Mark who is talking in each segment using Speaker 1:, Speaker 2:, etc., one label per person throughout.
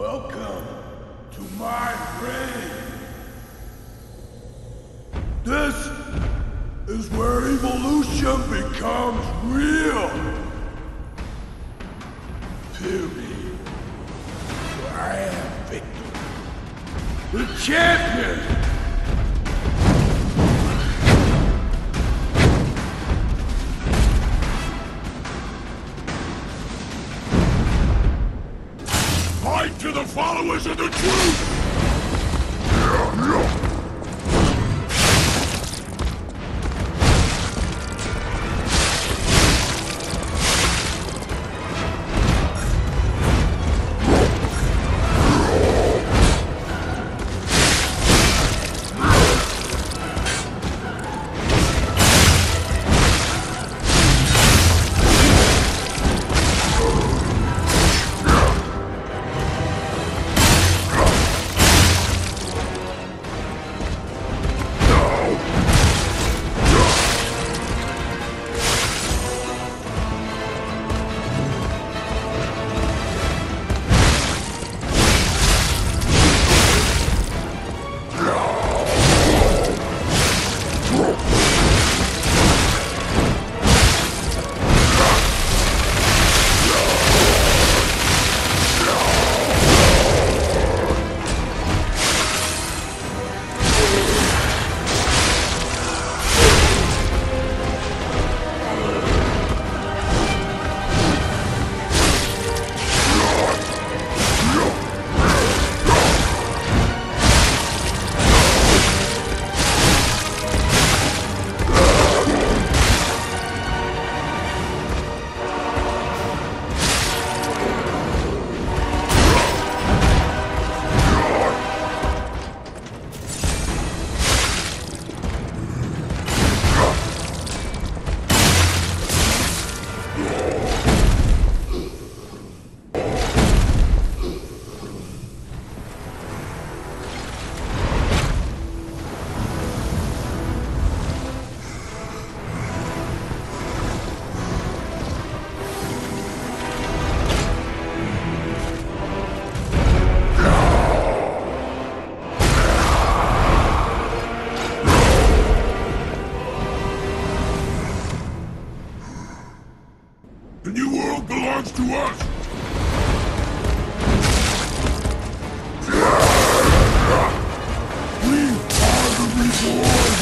Speaker 1: Welcome to my reign. This is where evolution becomes real. Period. I am Victor, the champion. Fight to the followers of the truth! The new world belongs to us! We are the reborn!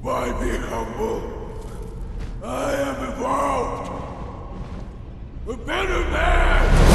Speaker 1: By being humble, I have evolved. A better man!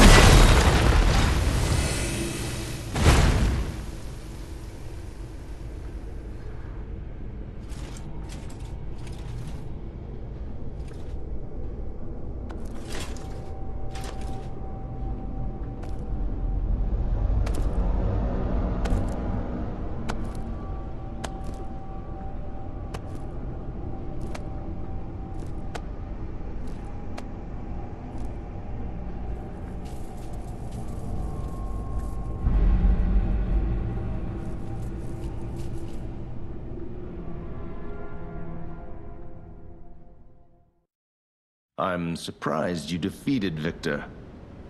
Speaker 2: I'm surprised you defeated Victor.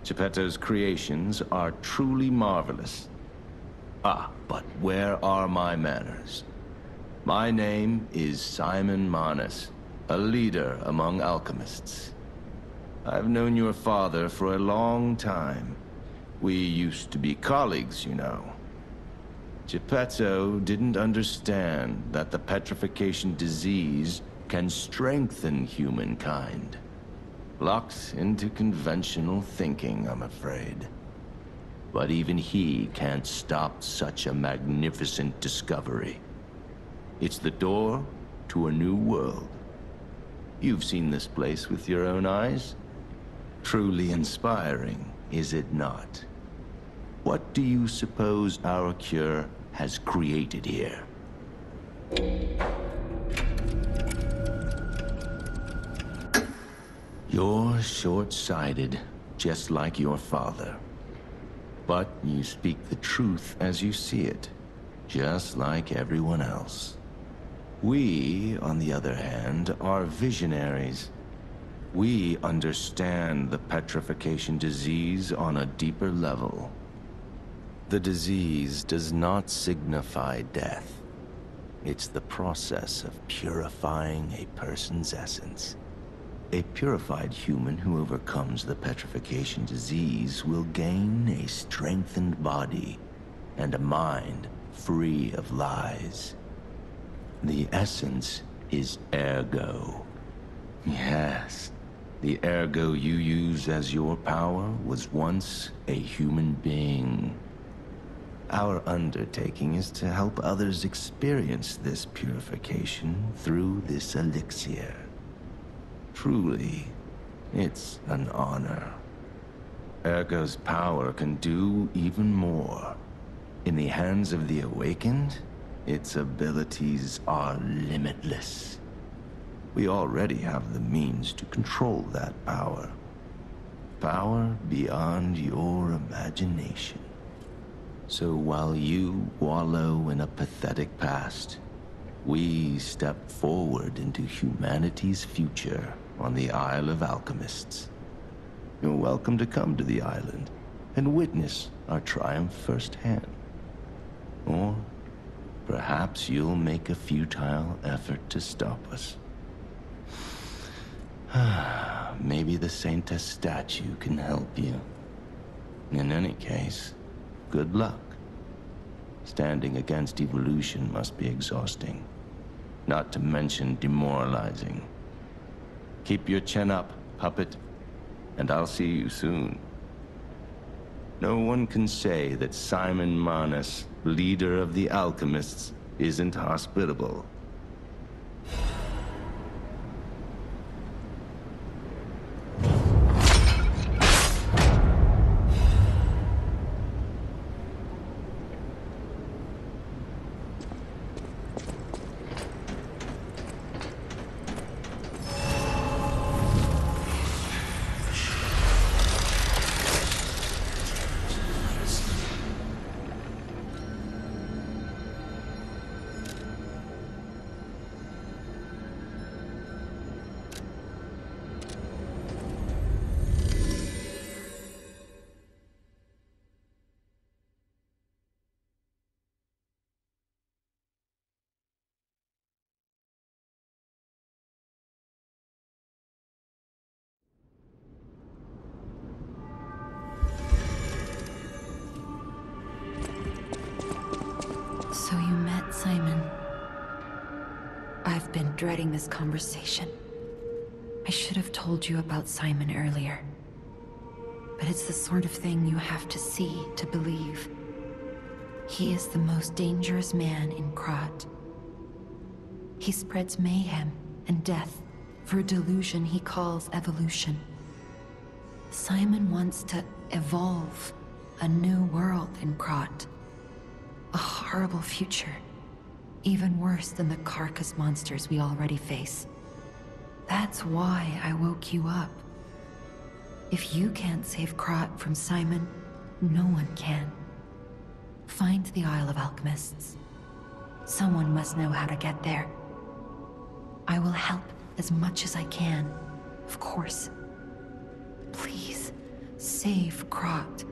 Speaker 2: Geppetto's creations are truly marvelous. Ah, but where are my manners? My name is Simon Manus, a leader among alchemists. I've known your father for a long time. We used to be colleagues, you know. Geppetto didn't understand that the petrification disease can strengthen humankind. Locked into conventional thinking, I'm afraid. But even he can't stop such a magnificent discovery. It's the door to a new world. You've seen this place with your own eyes. Truly inspiring, is it not? What do you suppose our cure has created here? You're short-sighted, just like your father. But you speak the truth as you see it, just like everyone else. We, on the other hand, are visionaries. We understand the petrification disease on a deeper level. The disease does not signify death. It's the process of purifying a person's essence. A purified human who overcomes the petrification disease will gain a strengthened body and a mind free of lies. The essence is ergo. Yes, the ergo you use as your power was once a human being. Our undertaking is to help others experience this purification through this elixir. Truly, it's an honor. Ergo's power can do even more. In the hands of the awakened, its abilities are limitless. We already have the means to control that power. Power beyond your imagination. So while you wallow in a pathetic past, we step forward into humanity's future on the Isle of Alchemists. You're welcome to come to the island and witness our triumph firsthand. Or perhaps you'll make a futile effort to stop us. Maybe the Saintess statue can help you. In any case, good luck. Standing against evolution must be exhausting, not to mention demoralizing. Keep your chin up, puppet, and I'll see you soon. No one can say that Simon Manus, leader of the alchemists, isn't hospitable.
Speaker 3: So you met Simon. I've been dreading this conversation. I should have told you about Simon earlier. But it's the sort of thing you have to see to believe. He is the most dangerous man in Krat. He spreads mayhem and death for a delusion he calls evolution. Simon wants to evolve a new world in Krat. A horrible future. Even worse than the carcass monsters we already face. That's why I woke you up. If you can't save Krat from Simon, no one can. Find the Isle of Alchemists. Someone must know how to get there. I will help as much as I can, of course. Please, save Krat.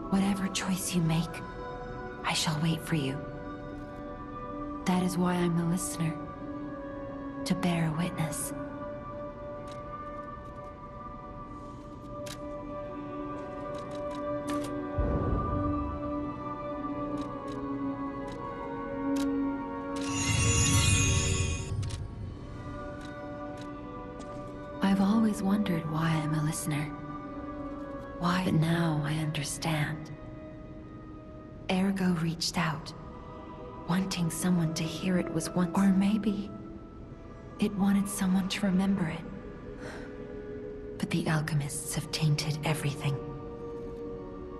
Speaker 3: Whatever choice you make, I shall wait for you. That is why I'm the listener, to bear witness. I've always wondered why I'm a listener. Why, but now I understand. Ergo reached out, wanting someone to hear it was once, or maybe it wanted someone to remember it. But the alchemists have tainted everything.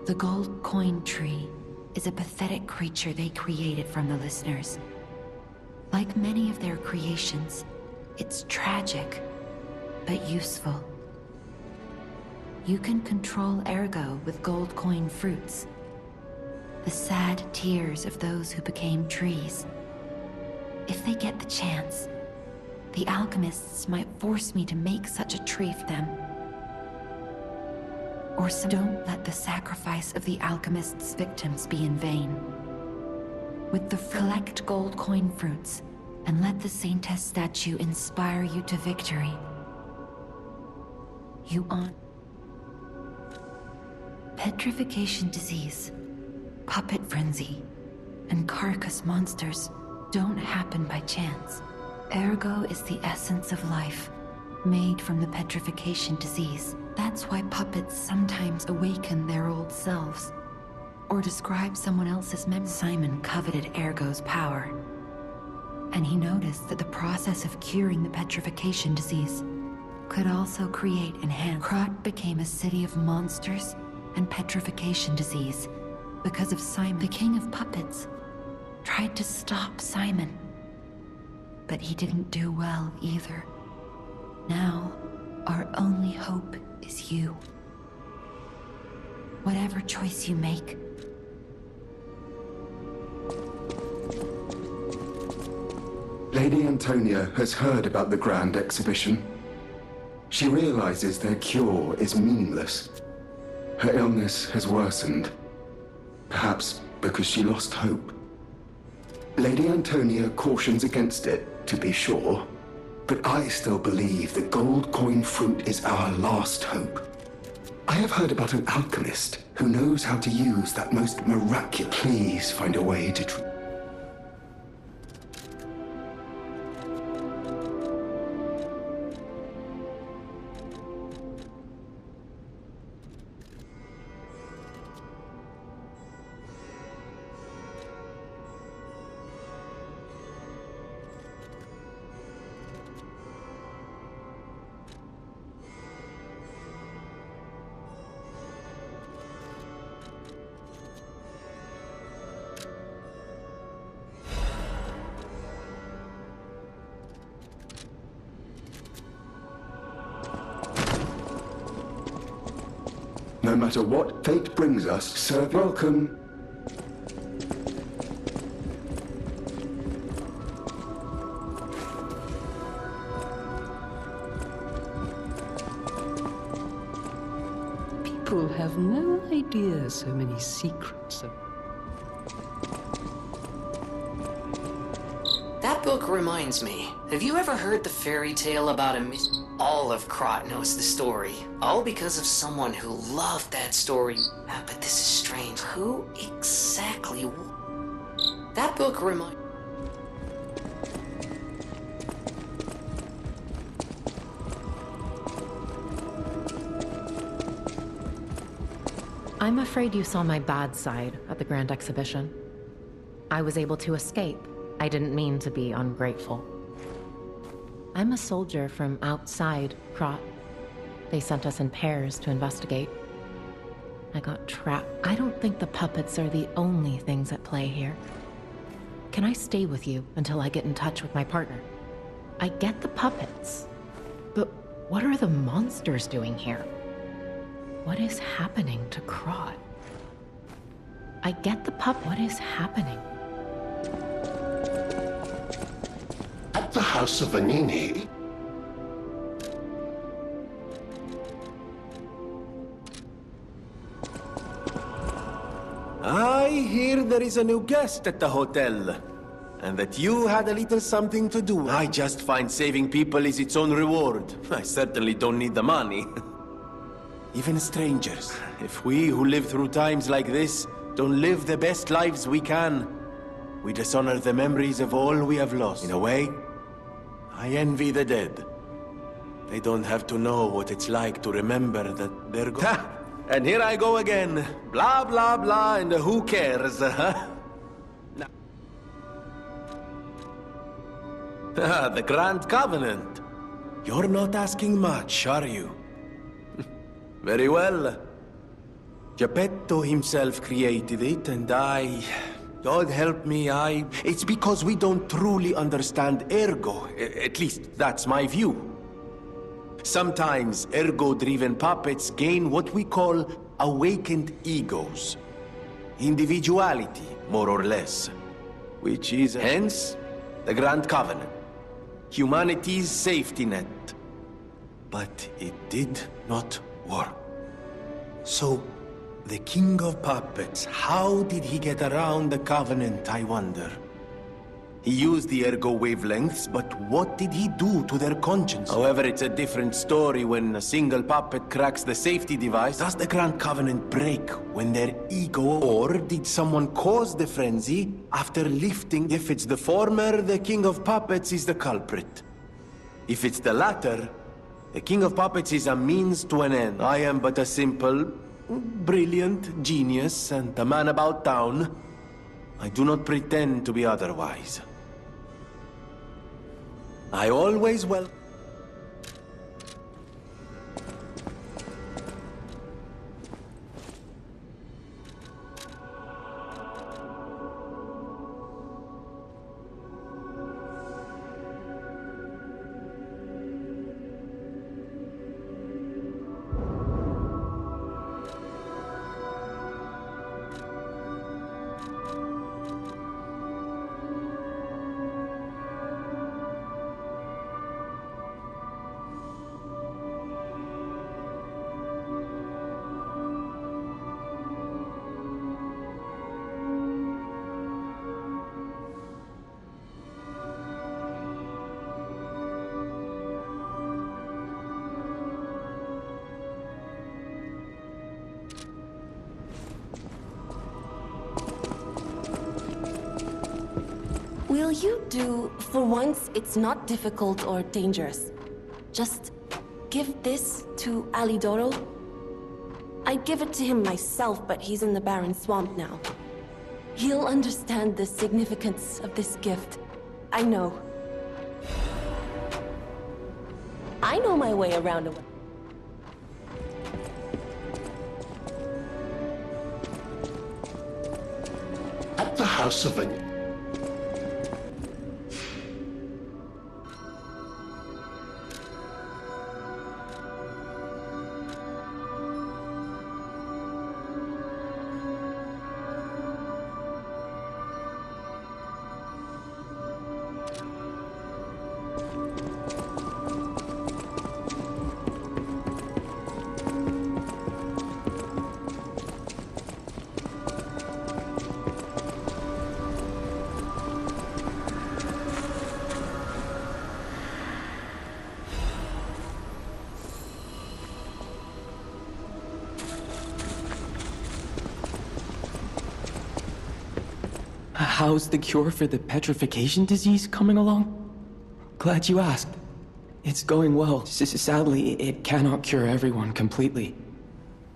Speaker 3: The gold coin tree is a pathetic creature they created from the listeners. Like many of their creations, it's tragic, but useful. You can control Ergo with gold coin fruits. The sad tears of those who became trees. If they get the chance, the alchemists might force me to make such a tree for them. Or don't let the sacrifice of the alchemists' victims be in vain. With the collect gold coin fruits, and let the Saintess statue inspire you to victory. You on petrification disease, puppet frenzy, and carcass monsters don't happen by chance. Ergo is the essence of life, made from the petrification disease. That's why puppets sometimes awaken their old selves, or describe someone else's memory. Simon coveted Ergo's power, and he noticed that the process of curing the petrification disease could also create enhanced. Krat became a city of monsters and petrification disease because of Simon. The king of puppets tried to stop Simon, but he didn't do well either. Now, our only hope is you. Whatever choice you make.
Speaker 4: Lady Antonia has heard about the Grand Exhibition. She realizes their cure is meaningless. Her illness has worsened, perhaps because she lost hope. Lady Antonia cautions against it, to be sure, but I still believe the gold coin fruit is our last hope. I have heard about an alchemist who knows how to use that most miraculous. Please find a way to No matter what fate brings us, sir, welcome.
Speaker 5: People have no idea so many secrets are.
Speaker 6: That book reminds me. Have you ever heard the fairy tale about a All of Krat knows the story. All because of someone who loved that story. Ah, but this is strange. Who exactly? That book reminds...
Speaker 7: I'm afraid you saw my bad side at the Grand Exhibition. I was able to escape. I didn't mean to be ungrateful. I'm a soldier from outside Krot. They sent us in pairs to investigate. I got trapped. I don't think the puppets are the only things at play here. Can I stay with you until I get in touch with my partner? I get the puppets, but what are the monsters doing here? What is happening to Krot? I get the what is happening?
Speaker 8: At the House of Vanini,
Speaker 9: I hear there is a new guest at the hotel, and that you had a little something to do. I just find saving people is its own reward. I certainly don't need the money. Even strangers, if we who live through times like this don't live the best lives we can, we dishonor the memories of all we have lost. In a way, I envy the dead. They don't have to know what it's like to remember that they're gone. And here I go again. Blah, blah, blah, and who cares, huh? The Grand Covenant. You're not asking much, are you? Very well. Geppetto himself created it, and God help me, It's because we don't truly understand Ergo. At least, that's my view. Sometimes ergo-driven puppets gain what we call awakened egos. Individuality, more or less. Which is, hence, the Grand Covenant. Humanity's safety net. But it did not work. So, the King of Puppets, how did he get around the Covenant, I wonder? He used the ergo wavelengths, but what did he do to their conscience? However, it's a different story when a single puppet cracks the safety device. Does the Grand Covenant break when their ego, or did someone cause the frenzy after lifting? If it's the former, the King of Puppets is the culprit. If it's the latter, the King of Puppets is a means to an end. I am but a simple, brilliant genius and a man about town. I do not pretend to be otherwise. I always
Speaker 10: Will you do, for once, it's not difficult or dangerous. Just give this to Alidoro? I'd give it to him myself, but he's in the barren swamp now. He'll understand the significance of this gift. I know. I know my way around a...
Speaker 8: at the House of Vanini.
Speaker 11: How's the cure for the petrification disease coming along? Glad you asked. It's going well. Sadly, it cannot cure everyone completely.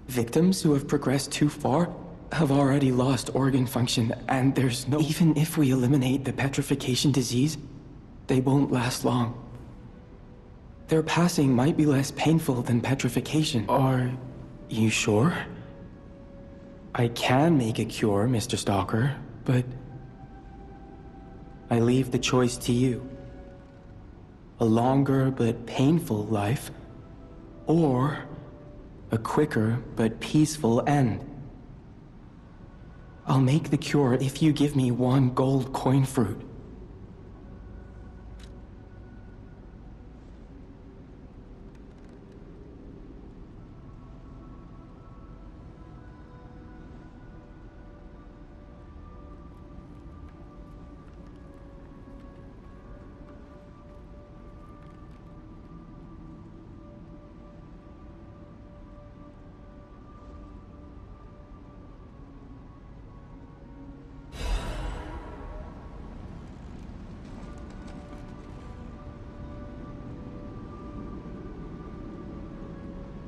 Speaker 11: Victims who have progressed too far have already lost organ function, and there's no... Even if we eliminate the petrification disease, they won't last long. Their passing might be less painful than petrification. Are you sure? I can make a cure, Mr. Stalker, but I leave the choice to you. A longer but painful life, or a quicker but peaceful end. I'll make the cure if you give me 1 gold coin fruit.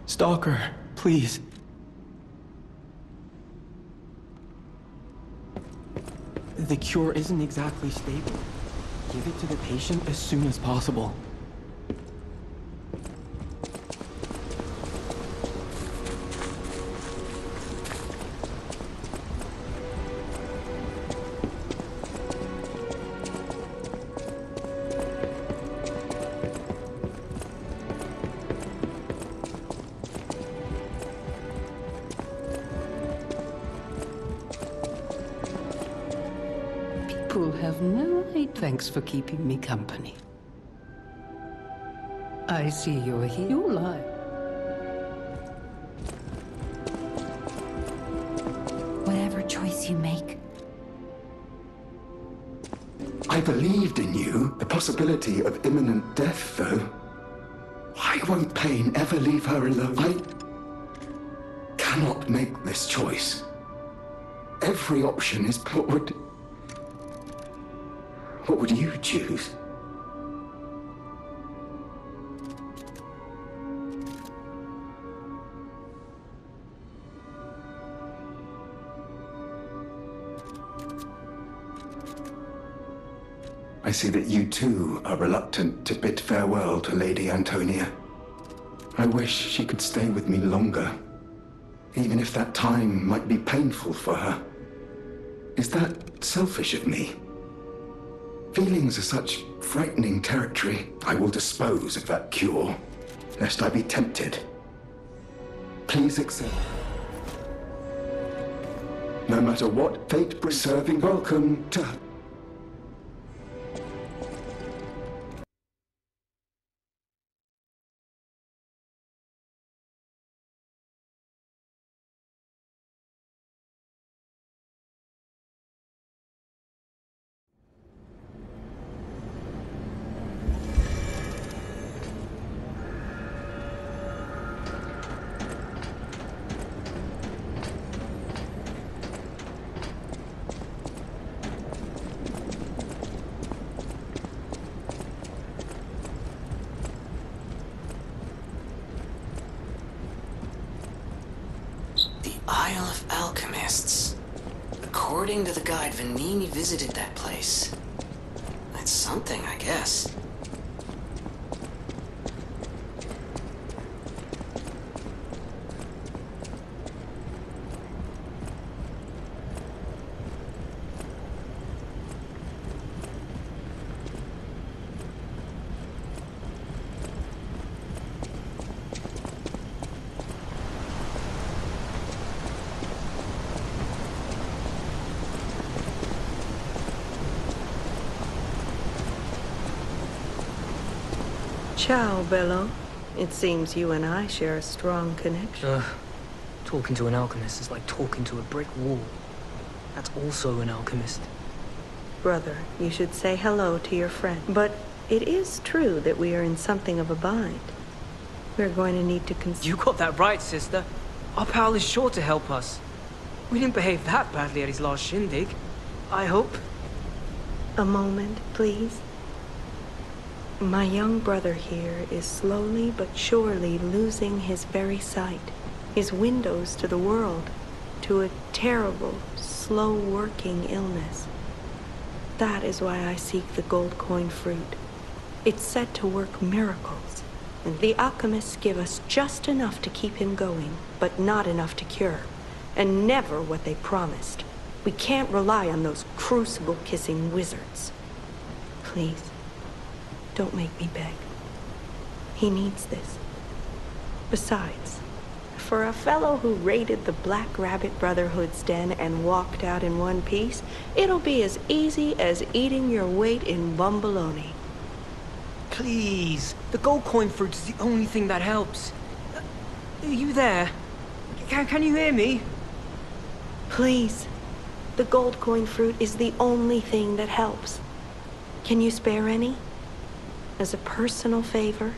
Speaker 11: Stalker, please. The cure isn't exactly stable. Give it to the patient as soon as possible.
Speaker 5: People have no idea. Thanks for keeping me company. I see you're here. You're alive.
Speaker 3: Whatever choice you make.
Speaker 4: I believed in you. The possibility of imminent death, though. Why won't pain ever leave her alone? I cannot make this choice. Every option is put. What would you choose? I see that you too are reluctant to bid farewell to Lady Antonia. I wish she could stay with me longer, even if that time might be painful for her. Is that selfish of me? Feelings are such frightening territory. I will dispose of that cure, lest I be tempted. Please accept. No matter what fate brings, serving welcome to...
Speaker 6: Isle of Alchemists. According to the guide, Vanini visited that place. That's something, I guess.
Speaker 12: Ciao, Bello. It seems you and I share a strong connection.
Speaker 13: Talking to an alchemist is like talking to a brick wall. That's also an alchemist.
Speaker 12: Brother, you should say hello to your friend. But it is true that we are in something of a bind. We're going to need to
Speaker 13: You got that right, sister. Our pal is sure to help us. We didn't behave that badly at his last shindig. I hope.
Speaker 12: A moment, please. My young brother here is slowly but surely losing his very sight. his windows to the world, to a terrible, slow-working illness. That is why I seek the gold coin fruit. It's said to work miracles, and the alchemists give us just enough to keep him going, but not enough to cure, and never what they promised. We can't rely on those crucible-kissing wizards. Please, don't make me beg. He needs this. Besides, for a fellow who raided the Black Rabbit Brotherhood's den and walked out in one piece, it'll be as easy as eating your weight in bumbaloni.
Speaker 13: Please, the gold coin fruit is the only thing that helps. Are you there? Can you hear me?
Speaker 12: Please, the gold coin fruit is the only thing that helps. Can you spare any? As a personal favor?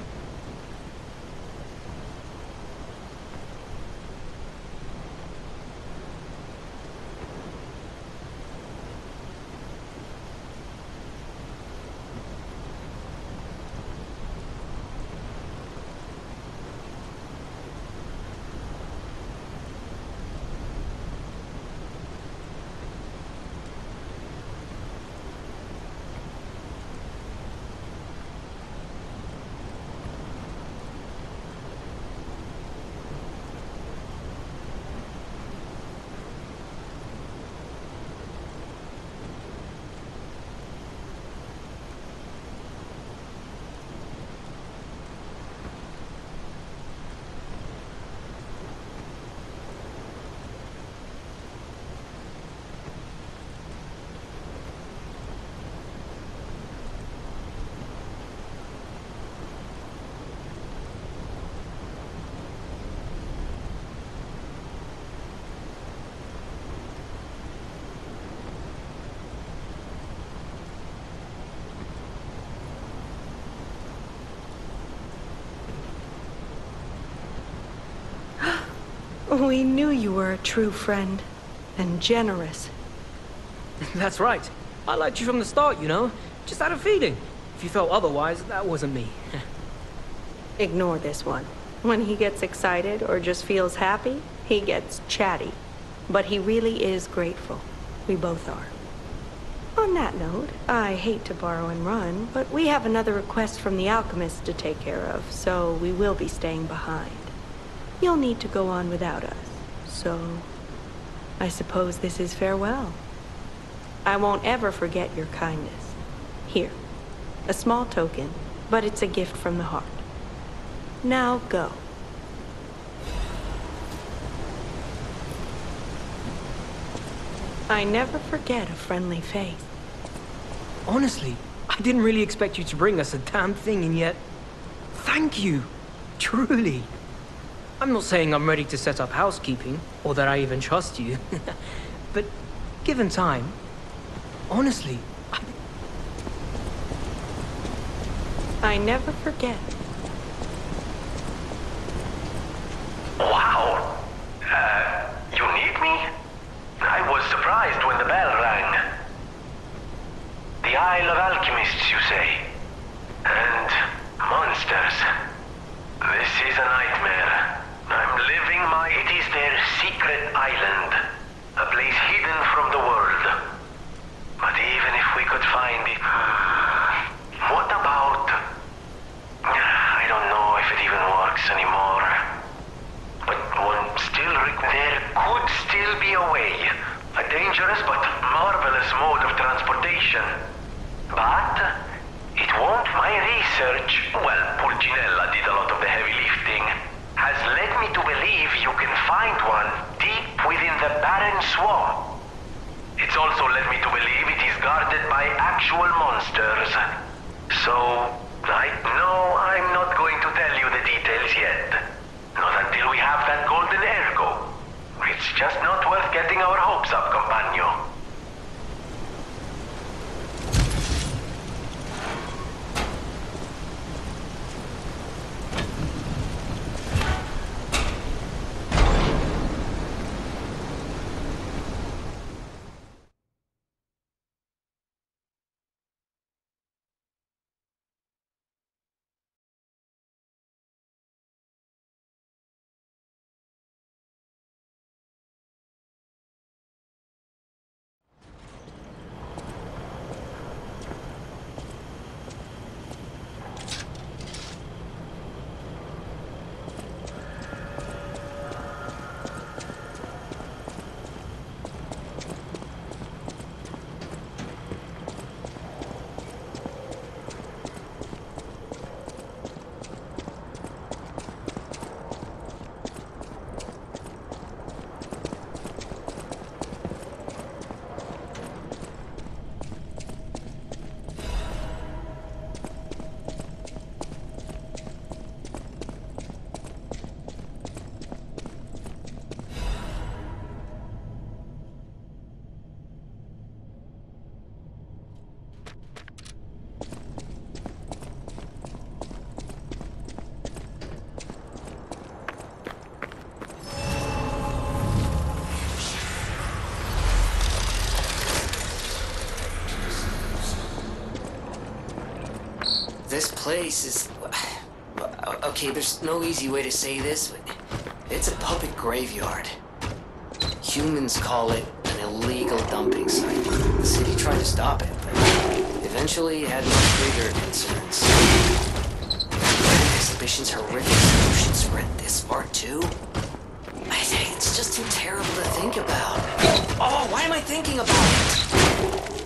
Speaker 12: We knew you were a true friend, and generous.
Speaker 13: That's right. I liked you from the start, you know? Just had a feeling. If you felt otherwise, that wasn't me.
Speaker 12: Ignore this one. When he gets excited or just feels happy, he gets chatty. But he really is grateful. We both are. On that note, I hate to borrow and run, but we have another request from the alchemist to take care of, so we will be staying behind. You'll need to go on without us, so I suppose this is farewell. I won't ever forget your kindness. Here, a small token, but it's a gift from the heart. Now go. I never forget a friendly face.
Speaker 13: Honestly, I didn't really expect you to bring us a damn thing, and yet... Thank you. Truly. I'm not saying I'm ready to set up housekeeping, or that I even trust you. But given time, honestly,
Speaker 12: I never forget.
Speaker 14: Wow! You need me? I was surprised when the bell rang. The Isle of Alchemists, you say? And monsters. This is a nightmare. I'm living it is their secret island. A place hidden from the world. But even if we could find it... What about... I don't know if it even works anymore. But there could still be a way. A dangerous but marvelous mode of transportation. But it won't. My research, well, Pulcinella did a lot of the heavy lifting, has led me to believe you can find one deep within the barren swamp. It's also led me to believe it is guarded by actual monsters. So, I'm not going to tell you the details yet. Not until we have that golden ergo. It's just not worth getting our hopes up, compagno.
Speaker 6: This place is... Okay, there's no easy way to say this, but it's a puppet graveyard. Humans call it an illegal dumping site. The city tried to stop it, but eventually it had much bigger concerns. The exhibition's horrific solution spread this far too? It's just too terrible to think about. Oh, why am I thinking about it?